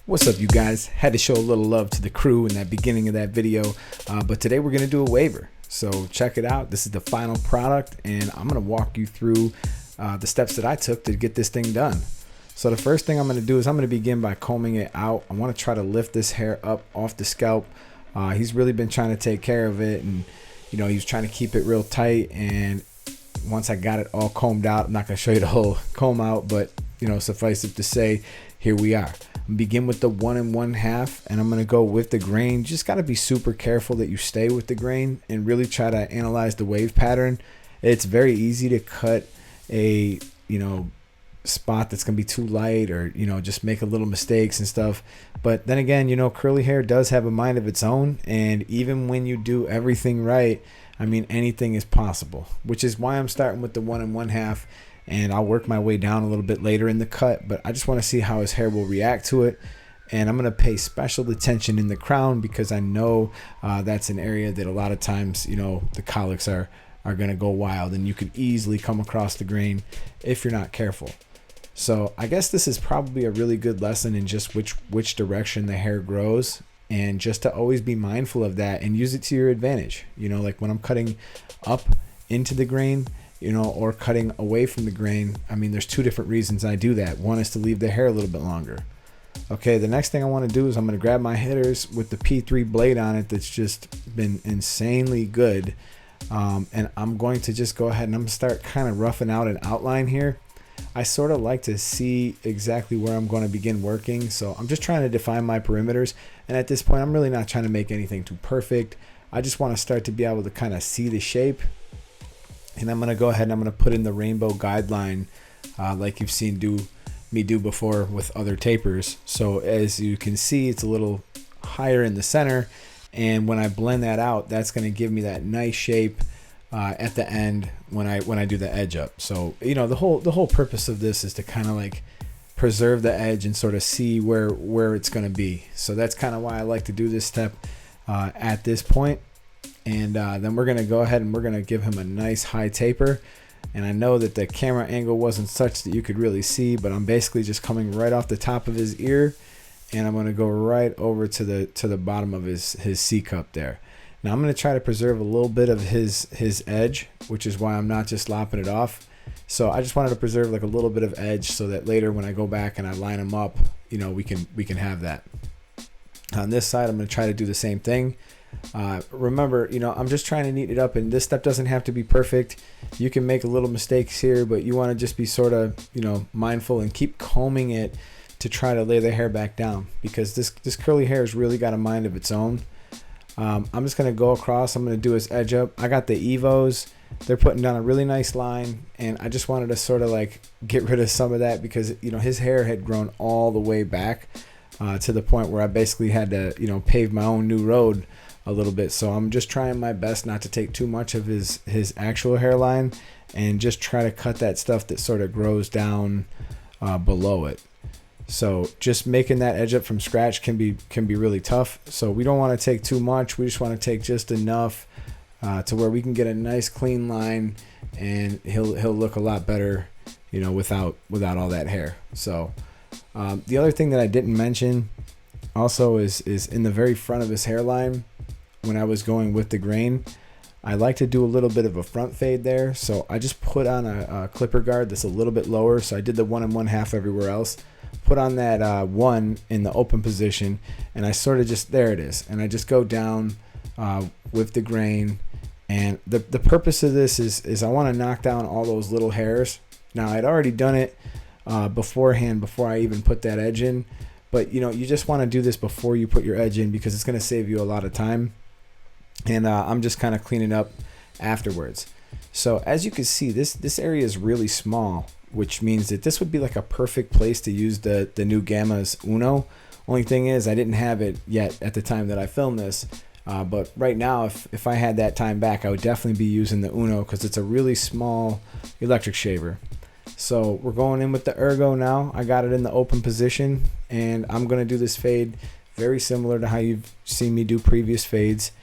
What's up, you guys? Had to show a little love to the crew in that beginning of that video, but today we're going to do a waiver. So check it out. This is the final product, and I'm going to walk you through the steps that I took to get this thing done. So the first thing I'm going to do is I'm going to begin by combing it out. I want to try to lift this hair up off the scalp. He's really been trying to take care of it, and he was trying to keep it real tight. And once I got it all combed out, I'm not going to show you the whole comb out, but suffice it to say, here we are. Begin with the 1 1/2, and I'm going to go with the grain. Just got to be super careful that you stay with the grain and really try to analyze the wave pattern. It's very easy to cut a spot that's going to be too light, or just make a little mistakes and stuff. But then again, curly hair does have a mind of its own, and even when you do everything right, I mean, anything is possible, which is why I'm starting with the 1 1/2. And I'll work my way down a little bit later in the cut, but I just want to see how his hair will react to it. And I'm going to pay special attention in the crown, because I know that's an area that a lot of times, the colics are going to go wild, and you could easily come across the grain if you're not careful. So I guess this is probably a really good lesson in just which direction the hair grows, and just to always be mindful of that and use it to your advantage. Like when I'm cutting up into the grain, or cutting away from the grain. I mean, there's two different reasons I do that. One is to leave the hair a little bit longer. Okay, the next thing I want to do is I'm going to grab my hitters with the P3 blade on it that's just been insanely good. And I'm going to just go ahead and I'm going to start kind of roughing out an outline here. I sort of like to see exactly where I'm going to begin working. So I'm just trying to define my perimeters. And at this point, I'm really not trying to make anything too perfect. I just want to start to be able to kind of see the shape. And I'm going to go ahead and I'm going to put in the rainbow guideline like you've seen me do before with other tapers. So as you can see, it's a little higher in the center. And when I blend that out, that's going to give me that nice shape at the end when I do the edge up. So, the whole purpose of this is to kind of like preserve the edge and sort of see where it's going to be. So that's kind of why I like to do this step at this point. And then we're going to go ahead and we're going to give him a nice high taper. And I know that the camera angle wasn't such that you could really see, but I'm basically just coming right off the top of his ear, and I'm going to go right over to the bottom of his C cup there. Now I'm going to try to preserve a little bit of his edge, which is why I'm not just lopping it off. So I just wanted to preserve like a little bit of edge so that later when I go back and I line him up, we can have that. On this side, I'm going to try to do the same thing. Remember, I'm just trying to neaten it up, and this step doesn't have to be perfect. You can make a little mistakes here, but you want to just be sort of, mindful and keep combing it to try to lay the hair back down, because this curly hair has really got a mind of its own. I'm just going to go across. I'm going to do his edge up. I got the Evos. They're putting down a really nice line, and I just wanted to sort of like get rid of some of that, because, his hair had grown all the way back to the point where I basically had to, pave my own new road a little bit. So I'm just trying my best not to take too much of his actual hairline, and just try to cut that stuff that sort of grows down below it. So just making that edge up from scratch can be really tough. So we don't want to take too much. We just want to take just enough to where we can get a nice clean line, and he'll look a lot better, without all that hair. So the other thing that I didn't mention also is in the very front of his hairline. When I was going with the grain, I like to do a little bit of a front fade there. So I just put on a clipper guard that's a little bit lower. So I did the 1 1/2 everywhere else. Put on that 1 in the open position, and I sort of just, there it is. And I just go down with the grain. And the purpose of this is I want to knock down all those little hairs. Now I'd already done it beforehand, before I even put that edge in. But you just want to do this before you put your edge in, because it's going to save you a lot of time. And I'm just kind of cleaning up afterwards. So as you can see, this area is really small, which means that this would be like a perfect place to use the new Gamma's Uno. Only thing is, I didn't have it yet at the time that I filmed this. But right now, if I had that time back, I would definitely be using the Uno, because it's a really small electric shaver. So we're going in with the Ergo now. I got it in the open position, and I'm going to do this fade very similar to how you've seen me do previous fades.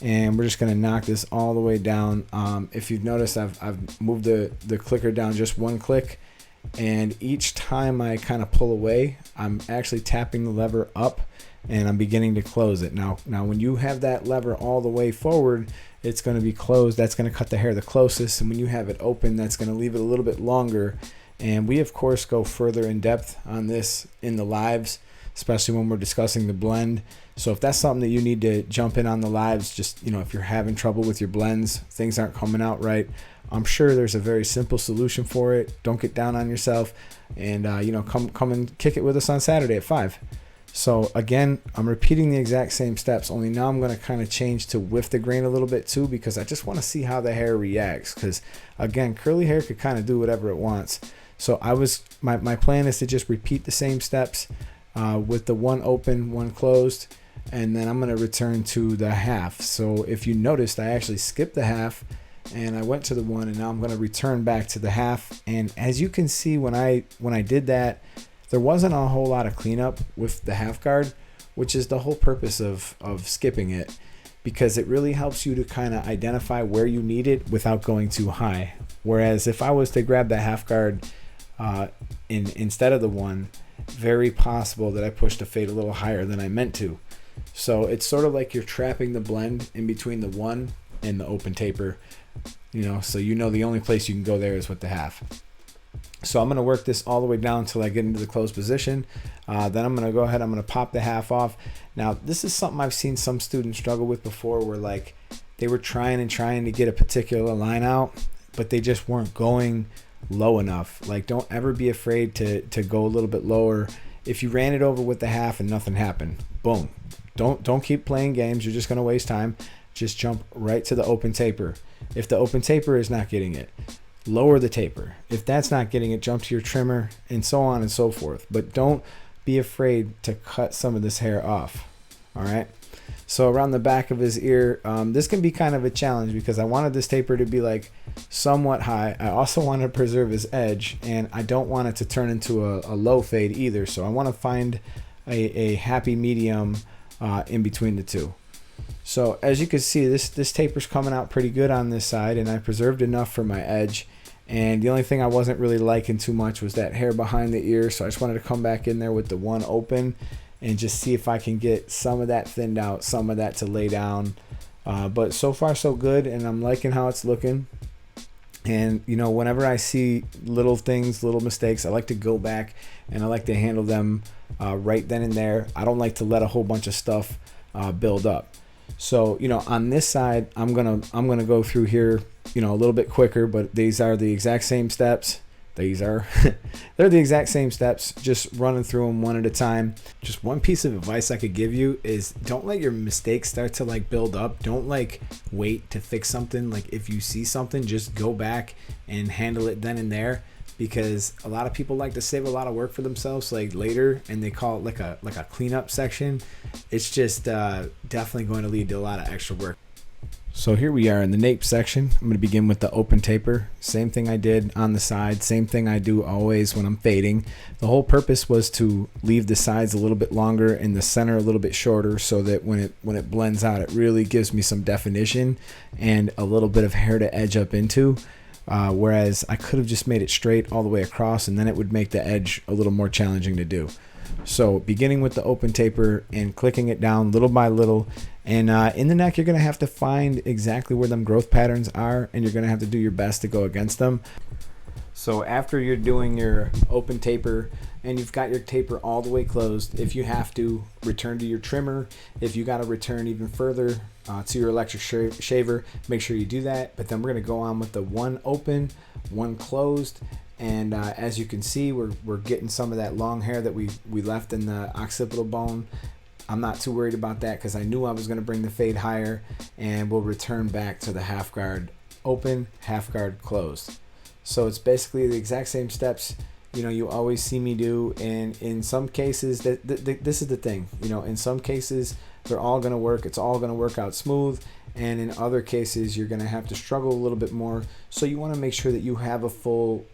And we're just going to knock this all the way down. If you've noticed, I've moved the clicker down just one click, and each time I kind of pull away, I'm actually tapping the lever up and I'm beginning to close it. Now when you have that lever all the way forward, it's going to be closed. That's going to cut the hair the closest, and when you have it open, that's going to leave it a little bit longer. And we of course go further in depth on this in the lives, especially when we're discussing the blend. So if that's something that you need to jump in on the lives, just, you know, if you're having trouble with your blends, things aren't coming out right, I'm sure there's a very simple solution for it. Don't get down on yourself, and you know, come and kick it with us on Saturday at 5. So again, I'm repeating the exact same steps, only now I'm going to kind of change to with the grain a little bit too, because I just want to see how the hair reacts, because again, curly hair could kind of do whatever it wants. So my plan is to just repeat the same steps with the one open, one closed, and then I'm going to return to the half. So if you noticed, I actually skipped the half and I went to the one, and now I'm going to return back to the half. And as you can see, when I did that, there wasn't a whole lot of cleanup with the half guard, which is the whole purpose of skipping it, because it really helps you to kind of identify where you need it without going too high. Whereas if I was to grab the half guard instead of the one, very possible that I pushed the fade a little higher than I meant to. So it's sort of like you're trapping the blend in between the one and the open taper, you know, so you know the only place you can go there is with the half. So I'm going to work this all the way down until I get into the closed position. Then I'm going to go ahead, I'm going to pop the half off. Now this is something I've seen some students struggle with before, where like they were trying to get a particular line out, but they just weren't going low enough. Like, don't ever be afraid to go a little bit lower. If you ran it over with the half and nothing happened, boom. Don't keep playing games. You're just going to waste time. Just jump right to the open taper. If the open taper is not getting it, lower the taper. If that's not getting it, jump to your trimmer, and so on and so forth. But don't be afraid to cut some of this hair off. All right. So around the back of his ear, this can be kind of a challenge, because I wanted this taper to be like somewhat high. I also want to preserve his edge, and I don't want it to turn into a low fade either. So I want to find a happy medium in between the two. So as you can see, this taper's coming out pretty good on this side, and I preserved enough for my edge. And the only thing I wasn't really liking too much was that hair behind the ear. So I just wanted to come back in there with the one open and just see if I can get some of that thinned out, some of that to lay down. But so far so good, and I'm liking how it's looking. And you know, whenever I see little things, little mistakes, I like to go back and I like to handle them right then and there. I don't like to let a whole bunch of stuff build up. So, you know, on this side, I'm gonna go through here, you know, a little bit quicker, but these are the exact same steps. They're the exact same steps, just running through them one at a time. Just one piece of advice I could give you is don't let your mistakes start to like build up. Don't like wait to fix something. Like if you see something, just go back and handle it then and there, because a lot of people like to save a lot of work for themselves like later, and they call it like a cleanup section. It's just definitely going to lead to a lot of extra work. So here we are in the nape section. I'm going to begin with the open taper. Same thing I did on the side. Same thing I do always when I'm fading. The whole purpose was to leave the sides a little bit longer and the center a little bit shorter, so that when it blends out, it really gives me some definition and a little bit of hair to edge up into. Whereas I could have just made it straight all the way across, and then it would make the edge a little more challenging to do. So beginning with the open taper and clicking it down little by little, and in the neck you're going to have to find exactly where them growth patterns are, and you're going to have to do your best to go against them. So after you're doing your open taper and you've got your taper all the way closed, if you have to, return to your trimmer. If you got to return even further to your electric shaver, make sure you do that. But then we're going to go on with the one open, one closed. And as you can see, we're getting some of that long hair that we left in the occipital bone. I'm not too worried about that, because I knew I was going to bring the fade higher, and we'll return back to the half guard open, half guard closed. So it's basically the exact same steps, you know, you always see me do. And in some cases, this is the thing, you know, in some cases they're all going to work. It's all going to work out smooth. And in other cases, you're going to have to struggle a little bit more. So you want to make sure that you have a full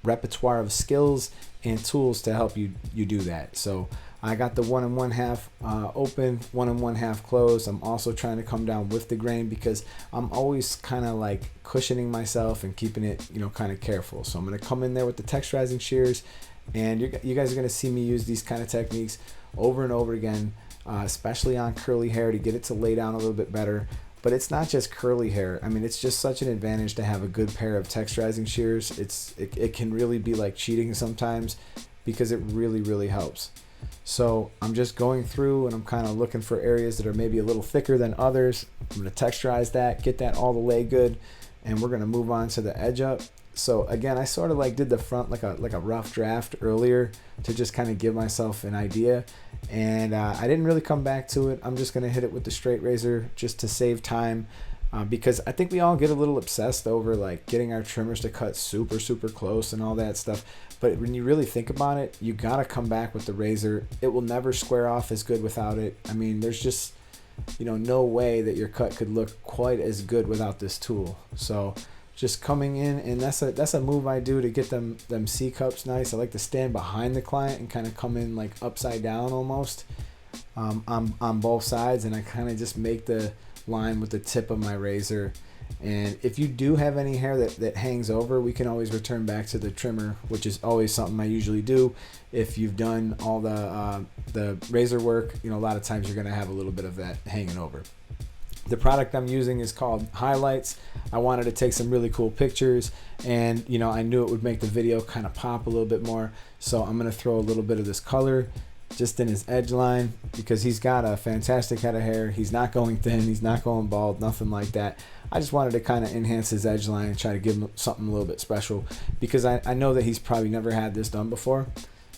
repertoire of skills and tools to help you do that. So I got the 1 1/2 open, 1 1/2 closed. I'm also trying to come down with the grain because I'm always kind of like cushioning myself and keeping it, you know, kind of careful. So I'm going to come in there with the texturizing shears, and you guys are going to see me use these kind of techniques over and over again, especially on curly hair, to get it to lay down a little bit better. But it's not just curly hair. I mean, it's just such an advantage to have a good pair of texturizing shears. It can really be like cheating sometimes because it really helps. So I'm just going through and I'm kind of looking for areas that are maybe a little thicker than others. I'm going to texturize that, get that all the lay good, and we're going to move on to the edge up. So again, I sort of like did the front like a rough draft earlier to just kind of give myself an idea, and I didn't really come back to it. I'm just going to hit it with the straight razor just to save time, because I think we all get a little obsessed over like getting our trimmers to cut super close and all that stuff. But when you really think about it, you got to come back with the razor. It will never square off as good without it. I mean, there's just, you know, no way that your cut could look quite as good without this tool. So just coming in, and that's a move I do to get them C cups nice. I like to stand behind the client and kind of come in like upside down almost on both sides, and I kind of just make the line with the tip of my razor. And if you do have any hair that hangs over, we can always return back to the trimmer, which is always something I usually do. If you've done all the razor work, you know, a lot of times you're going to have a little bit of that hanging over. The product I'm using is called Highlights. I wanted to take some really cool pictures, and you know, I knew it would make the video kind of pop a little bit more. So I'm going to throw a little bit of this color just in his edge line, because he's got a fantastic head of hair. He's not going thin, he's not going bald, nothing like that. I just wanted to kind of enhance his edge line and try to give him something a little bit special, because I know that he's probably never had this done before.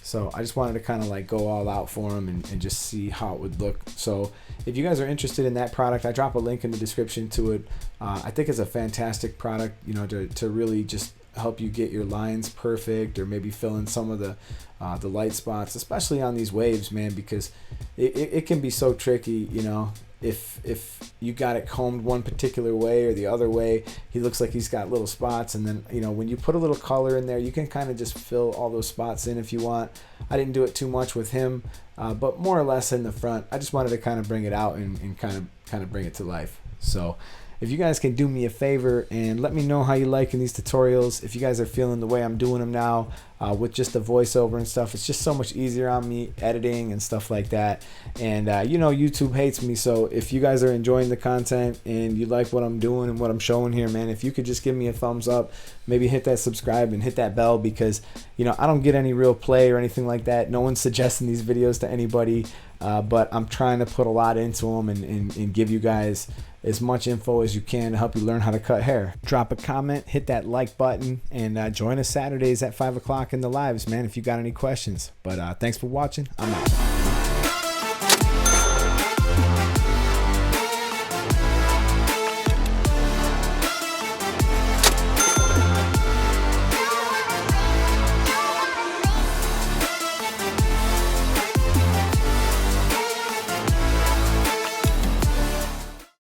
So I just wanted to kind of like go all out for him and just see how it would look. So if you guys are interested in that product, I drop a link in the description to it. I think it's a fantastic product, you know, to really just help you get your lines perfect, or maybe fill in some of the light spots, especially on these waves, man, because it can be so tricky, you know. If you got it combed one particular way or the other way, he looks like he's got little spots, and then, you know, when you put a little color in there, you can kind of just fill all those spots in if you want. I didn't do it too much with him, but more or less in the front. I just wanted to kind of bring it out and kind of bring it to life. So if you guys can do me a favor and let me know how you liking these tutorials, if you guys are feeling the way I'm doing them now, with just the voiceover and stuff, it's just so much easier on me editing and stuff like that. And you know, YouTube hates me, so if you guys are enjoying the content and you like what I'm doing and what I'm showing here, man, if you could just give me a thumbs up, maybe hit that subscribe and hit that bell, because you know, I don't get any real play or anything like that. No one's suggesting these videos to anybody, but I'm trying to put a lot into them and give you guys as much info as you can to help you learn how to cut hair. Drop a comment, hit that like button, and join us Saturdays at 5 o'clock in the lives, man, if you got any questions. But thanks for watching. I'm out.